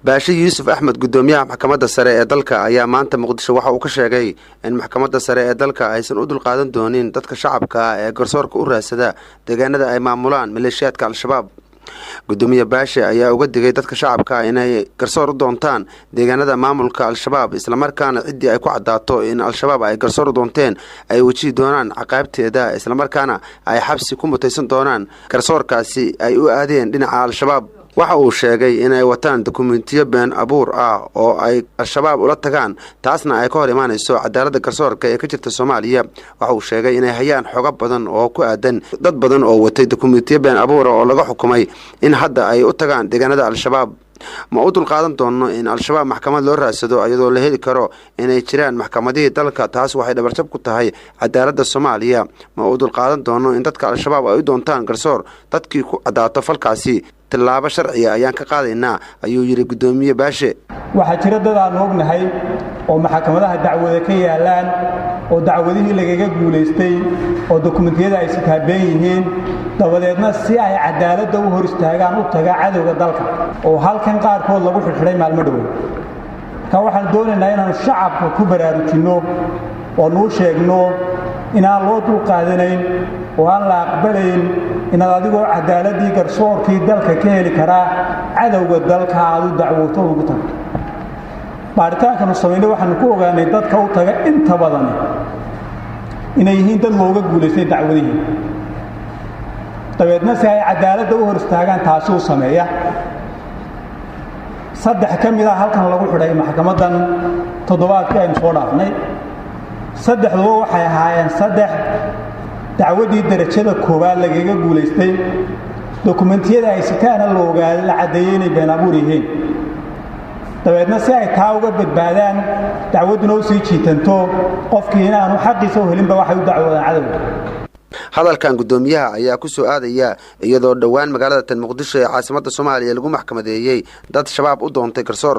baashi Yuusuf Axmed gudoomiyaha maxkamadda sare ee dalka ayaa maanta Muqdisho waxa uu ka sheegay in maxkamadda sare ee dalka aysan u dul qaadan doonin dadka shacabka ah ee garsoorka u raasada deegaanada ay maamulaan maleeshiyadka al-shabaab. Gudoomiye baashi ayaa uga digay dadka shacabka ah inay garsoor u doontaan deegaanada maamulka al-shabaab isla markaana cidii ay ku cadaato in al-shabaab ay garsoor u doonteen ay wajihi doonaan caqaabteeda isla markaana ay xabsi ku mutaysan doonaan garsoorkaasi ay u aadeen dhinaca al-shabaab. waxa uu sheegay inay wataan dokumentiyo been abuur ah oo ay al-shabaab ula tagaan taasna ay ka hor imaanayso cadaaladda garsoorka ee ka jirta Soomaaliya. waxa uu sheegay inay hayaan xogo badan oo ku aadan dad badan oo watay dokumentiyo been abuur oo laga xukumay in hadda ay u tagaan deegaanada al-shabaab. ma u dul qaadan doono in al-shabaab maxkamad loo raasado iyadoo la heli karo inay jiraan maxkamadihii dalka, taas waxay dhabarjab ku tahay cadaaladda Soomaaliya. ma u dul qaadan doono in dadka al-shabaab ay u doontaan garsoor dadkii ku cadaato falkaasi tilaabo sharciya ayaan ka qaadaynaa ayuu yiri gudoomiye Baashe. waxa jira dad aan ognahay oo maxkamadaha dacwada ka yaalaan oo dacwadihii lagaga guuleystay oo dokumentiyada ay si taabeen yihiin dabadeedna si ay cadaaladda u hor istaagaan u taga cadawga dalka oo halkan qaarkood lagu xirxiray maalmo dhow. ka waxaan doonaynaa inaan shacabka ku baraarujino oo noo sheegno inaan loo dul qaadanayn oo aan la aqbalayn inaad adigoo cadaaladii garsoorkii dalka ka heli karaa cadawga dalka aad u dacwooto ugu tagto. baaritaankan sameeyay waxaan ku ogaanay dadka u taga inta badan inay yihiin dad looga guuleystay dacwadihii dabeedna si ay cadaaladda u hor istaagaan taasi u sameeya. saddex ka mid ah halkan lagu xidhay maxkamadan toddobaadkii aynu soo dhaafnay. saddexduba waxay ahaayeen saddex dacwadii darajada koowaad lagaga guuleystay dokumentiyada ay sitaana la ogaaday la cadeeyay inay been abuur yihiin dabeedna si ay taa uga badbaadaan dacwaduna u sii jiitanto qofkii inaanu xaqiisa u helinba waxay u dacwadaan cadawga. hadalkan gudoomiyaha ayaa ku soo aadaya iyadoo dhawaan magaalada Muqdisho ee caasimadda Soomaaliya lagu maxkamadeeyay dad shabaab u doontay garsoor.